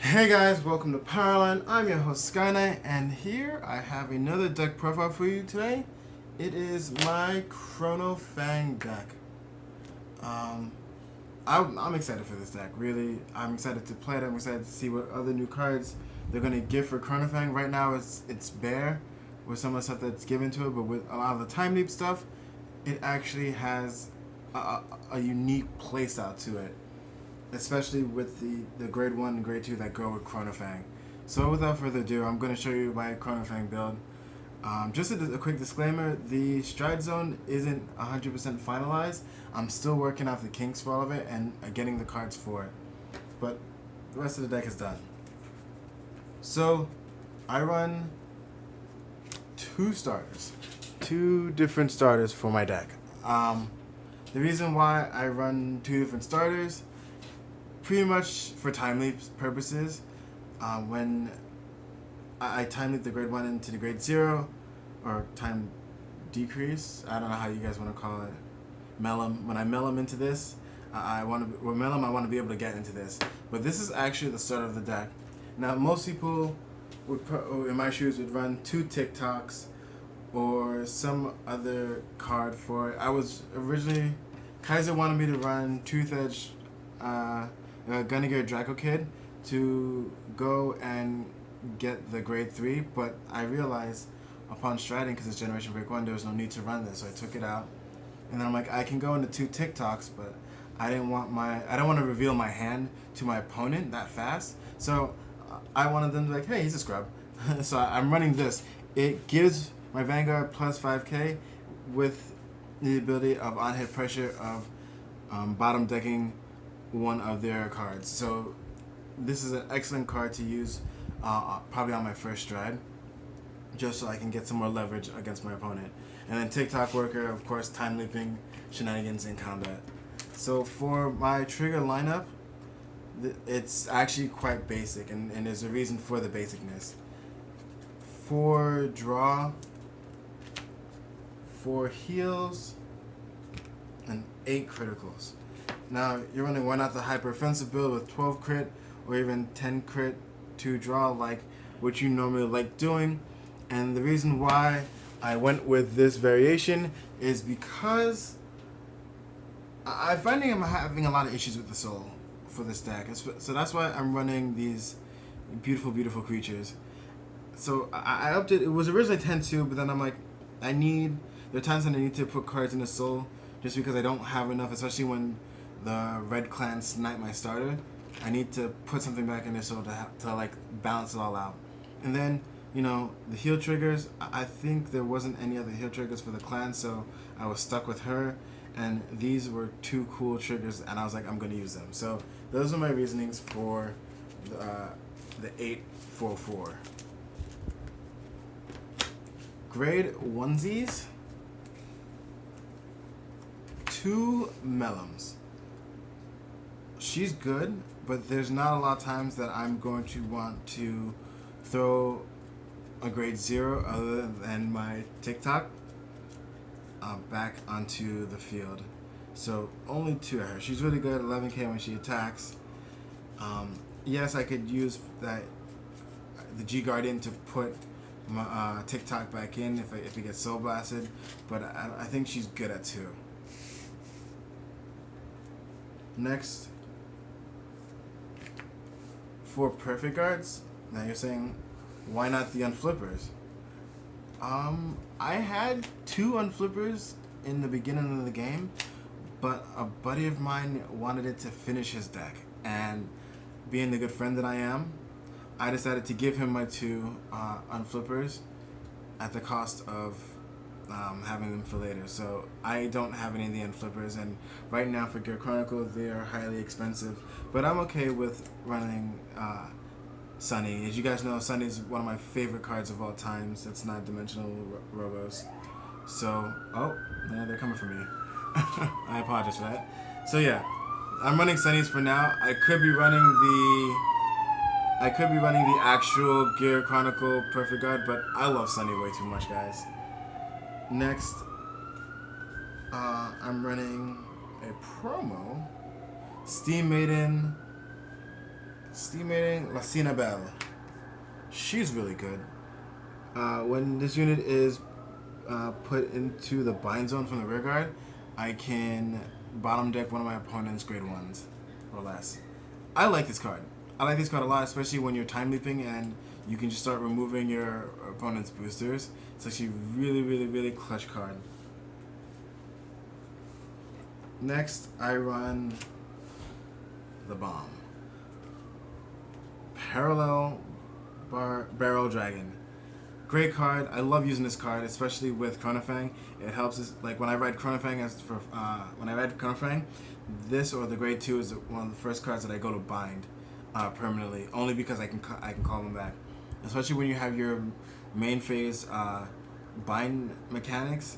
Hey guys, welcome to Powerline. I'm your host Skyknight, and here I have another deck profile for you today. It is my Chronofang deck. Um, I'm excited for this deck. Really, I'm excited to play it. I'm excited to see what other new cards they're gonna give for Chronofang. Right now, it's bare with some of the stuff that's given to it, but with a lot of the time leap stuff, it actually has a unique playstyle to it, especially with the grade 1 and grade 2 that go with Chronofang. So without further ado, I'm going to show you my Chronofang build. Just a quick disclaimer, the stride zone isn't 100% finalized. I'm still working out the kinks for all of it and getting the cards for it. But the rest of the deck is done. So I run two different starters for my deck. The reason why I run two different starters, pretty much for time leap purposes. When I time leap the grade 1 into the grade 0, or time decrease, I don't know how you guys want to call it, mellum. When I mellum into this, I want to be able to get into this. But this is actually the start of the deck. Now, most people in my shoes would run two TikToks or some other card for it. I was originally, Kaiser wanted me to run Tooth Edge, Gunnegear Draco Kid to go and get the grade 3, but I realized upon striding, because it's Generation Break 1, there was no need to run this, so I took it out. And then I'm like, I can go into two TikToks, but I don't want to reveal my hand to my opponent that fast. So I wanted them to be like, hey, he's a scrub. So I'm running this. It gives my Vanguard plus 5k with the ability of on-hit pressure of bottom decking one of their cards. So this is an excellent card to use probably on my first stride, just so I can get some more leverage against my opponent. And then TikTok worker, of course, time leaping shenanigans in combat. So for my trigger lineup, it's actually quite basic, and there's a reason for the basicness. 4 draw, 4 heals, and 8 criticals. Now, you're running why not the hyper offensive build with 12 crit or even 10 crit to draw, like what you normally like doing. And the reason why I went with this variation is because I'm finding I'm having a lot of issues with the soul for this deck. So that's why I'm running these beautiful, beautiful creatures. So I upped it. It was originally 10-2, but then I'm like, there are times when I need to put cards in the soul just because I don't have enough, especially when the red clan snipe my starter. I need to put something back in the soul to like balance it all out. And then, the heal triggers, I think there wasn't any other heal triggers for the clan, so I was stuck with her. And these were 2 cool triggers, and I was like, I'm going to use them. So those are my reasonings for the 844. Grade 1sies, 2 mellums. She's good, but there's not a lot of times that I'm going to want to throw a grade 0 other than my TikTok back onto the field. So only 2 of her. She's really good, 11k when she attacks. Yes, I could use the G Guardian to put my TikTok back in if it gets soul blasted, but I think she's good at 2. Next, for perfect guards. Now you're saying, why not the unflippers? I had 2 unflippers in the beginning of the game, but a buddy of mine wanted it to finish his deck, and being the good friend that I am, I decided to give him my 2 unflippers at the cost of having them for later. So I don't have any of the unflippers, and right now for Gear Chronicle they are highly expensive, but I'm okay with running Sunny. As you guys know, Sunny is one of my favorite cards of all times. That's not dimensional robos. So, yeah, they're coming for me. I apologize for that. So yeah, I'm running Sunnies for now. I could be running the actual Gear Chronicle Perfect Guard, but I love Sunny way too much, guys. Next, I'm running a promo Steam Maiden Steamating Lassina Bell. She's really good. When this unit is put into the bind zone from the rear guard, I can bottom deck one of my opponent's grade 1s or less. I like this card. I like this card a lot, especially when you're time leaping and you can just start removing your opponent's boosters. It's actually really, really, really clutch card. Next, I run the bomb. Parallel Barrel Dragon. Great card. I love using this card, especially with Chronofang. It helps us, like when I ride Chronofang this or the grade 2 is one of the first cards that I go to bind permanently, only because I can call them back. Especially when you have your main phase bind mechanics,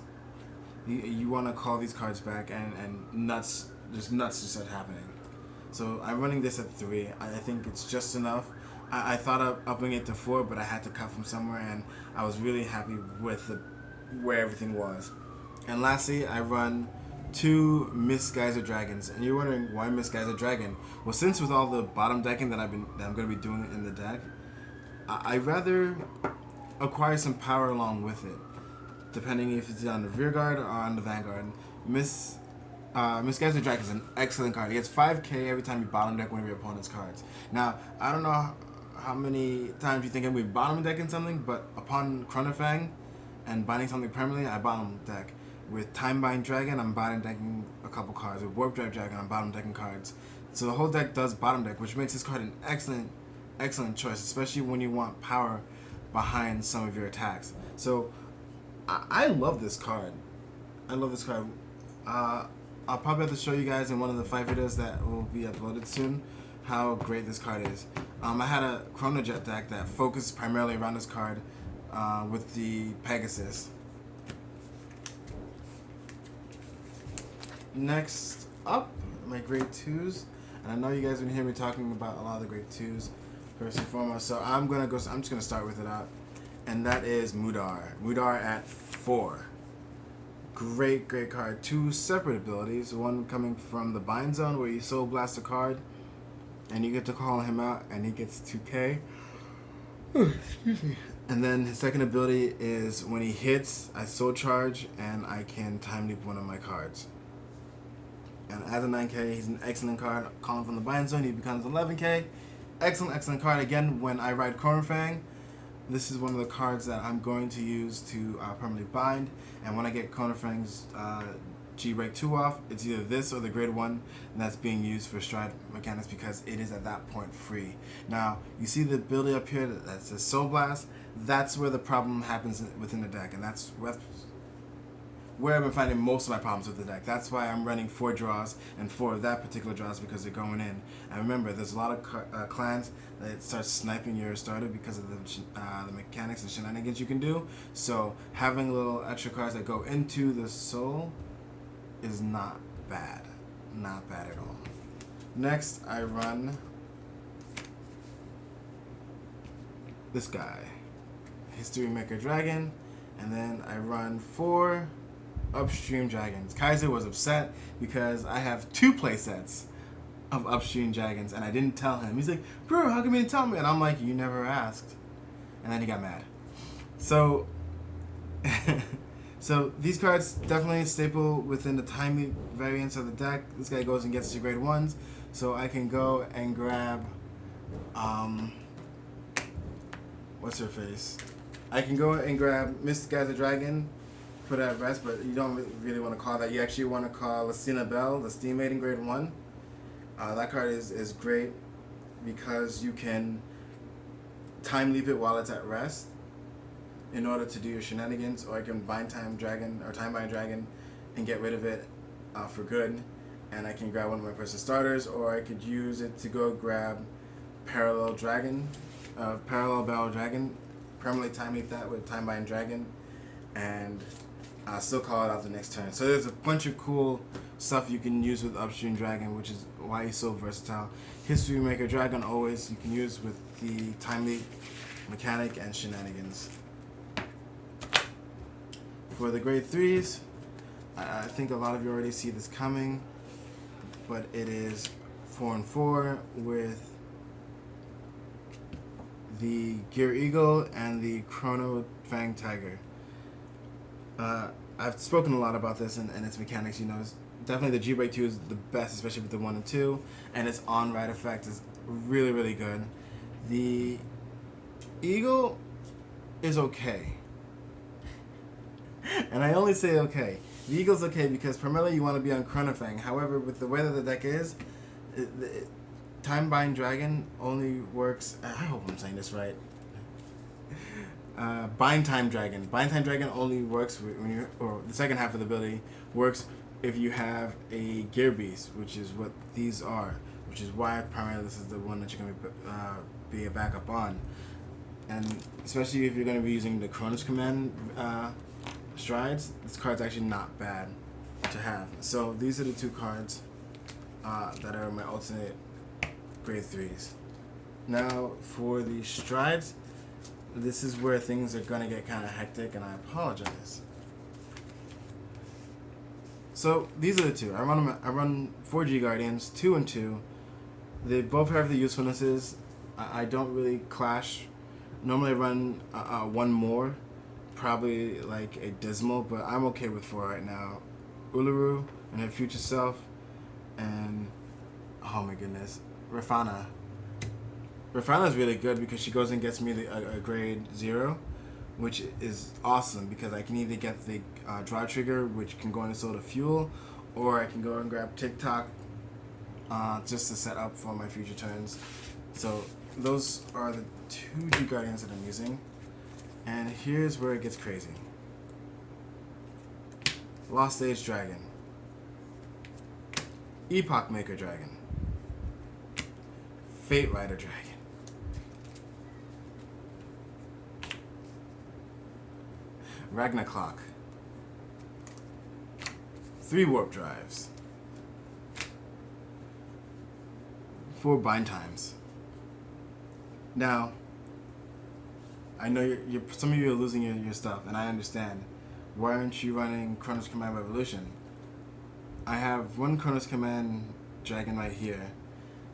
you want to call these cards back and nuts just start happening. So I'm running this at 3. I think it's just enough. I thought of upping it to 4, but I had to cut from somewhere, and I was really happy with where everything was. And lastly, I run 2 Misguiser Dragons. And you're wondering why Misguiser Dragon? Well, since with all the bottom decking that I'm going to be doing in the deck, I'd rather acquire some power along with it, depending if it's on the rear guard or on the Vanguard. Misguiser Dragon is an excellent card. He gets 5k every time you bottom deck one of your opponent's cards. Now, I don't know how many times you think I'm going to be bottom decking something, but upon Chronofang and binding something permanently, I bottom deck. With Time Bind Dragon, I'm bottom decking a couple cards. With Warp Drive Dragon, I'm bottom decking cards. So the whole deck does bottom deck, which makes this card an excellent choice, especially when you want power behind some of your attacks. So I love this card. I'll probably have to show you guys in one of the fight videos that will be uploaded soon how great this card is. I had a Chronojet deck that focused primarily around this card with the Pegasus. Next up, my grade 2s. And I know you guys are going to hear me talking about a lot of the grade 2s first and foremost. So I'm just going to start with it out. And that is Mudar. Mudar at 4. Great card. 2 separate abilities. One coming from the bind zone where you soul blast a card and you get to call him out and he gets 2k. Excuse me. And then his second ability is when he hits, I soul charge and I can time leap one of my cards. And as a 9k, he's an excellent card. Calling from the bind zone, he becomes 11k. Excellent card. Again, when I ride Chronofang, this is one of the cards that I'm going to use to permanently bind. And when I get Chronofang's G-Break 2 off, it's either this or the grade 1 that's being used for stride mechanics because it is at that point free. Now, you see the ability up here that says Soul Blast? That's where the problem happens within the deck, and that's where I've been finding most of my problems with the deck. That's why I'm running 4 draws, and 4 of that particular draws because they're going in. And remember, there's a lot of clans that start sniping your starter because of the mechanics and shenanigans you can do. So having little extra cards that go into the soul is not bad. Not bad at all. Next, I run this guy, History Maker Dragon, and then I run 4 Upstream Dragons. Kaiser was upset because I have 2 playsets of Upstream Dragons and I didn't tell him. He's like, bro, how come you didn't tell me? And I'm like, you never asked. And then he got mad. So so these cards definitely staple within the timely variants of the deck. This guy goes and gets to grade 1s. So I can go and grab what's her face? I can go and grab Misguiser Dragon, put it at rest, but you don't really want to call that. You actually want to call Lassina Bell, the Steam Maiden grade 1. That card is great because you can time leap it while it's at rest in order to do your shenanigans, or I can bind Time Dragon or Time Bind Dragon and get rid of it for good, and I can grab one of my personal starters, or I could use it to go grab Parallel Barrel Dragon, permanently time leap that with Time Bind Dragon, and still call it out the next turn. So there's a bunch of cool stuff you can use with Upstream Dragon, which is why he's so versatile. History Maker Dragon always you can use with the time leap mechanic and shenanigans. For the grade 3s, I think a lot of you already see this coming, but it is 4 and 4 with the Gear Eagle and the Chronofang Tiger. I've spoken a lot about this and its mechanics. You know, it's definitely the G-Break 2 is the best, especially with the 1 and 2, and its on-ride effect is really, really good. The Eagle is okay. And I only say okay. The Eagle's okay because primarily you want to be on Chronofang. However, with the way that the deck is, Time-Bind Dragon only works... I hope I'm saying this right. Bind Time Dragon. Bind Time Dragon only works when you... Or the second half of the ability works if you have a Gear Beast, which is what these are. Which is why primarily this is the one that you're going to be a backup on. And especially if you're going to be using the Cronus Command strides, this card's actually not bad to have. So these are the 2 cards that are my alternate grade 3s. Now for the strides, this is where things are going to get kind of hectic, and I apologize. So these are the 2. I run 4 G Guardians, 2 and 2. They both have the usefulnesses. I don't really clash. Normally I run 1 more, probably like a Dismal, but I'm okay with 4 right now. Uluru and her future self, and oh my goodness, Rafana. Rafana is really good because she goes and gets me a grade 0, which is awesome because I can either get the draw trigger, which can go into soda fuel, or I can go and grab TikTok just to set up for my future turns. So those are the 2 G Guardians that I'm using. And here's where it gets crazy. Lost Age Dragon. Epoch Maker Dragon. Fate Rider Dragon. Ragna Clock. 3 Warp Drives. 4 Bind Times. Now, I know some of you are losing your stuff, and I understand. Why aren't you running Chronos Command Revolution? I have 1 Chronos Command Dragon right here,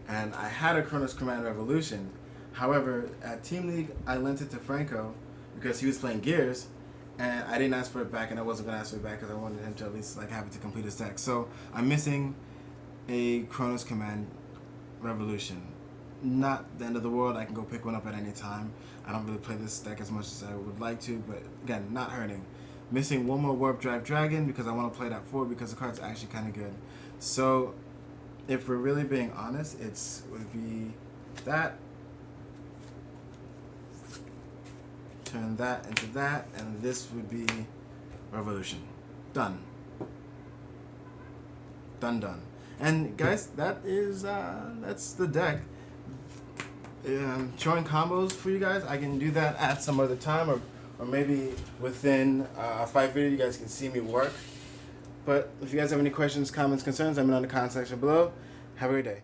and I had a Chronos Command Revolution. However, at Team League, I lent it to Franco because he was playing Gears, and I didn't ask for it back, and I wasn't going to ask for it back because I wanted him to at least like have it to complete his deck. So I'm missing a Chronos Command Revolution. Not the end of the world. I can go pick one up at any time. I don't really play this deck as much as I would like to, but again, not hurting. Missing 1 more Warp Drive Dragon because I want to play that 4 because the card's actually kind of good. So if we're really being honest, would be that. Turn that into that, and this would be Revolution. Done. Done. And guys, that's the deck. Showing combos for you guys. I can do that at some other time, or maybe within a fight video you guys can see me work. But if you guys have any questions, comments, concerns, let me know in the comment section below. Have a great day.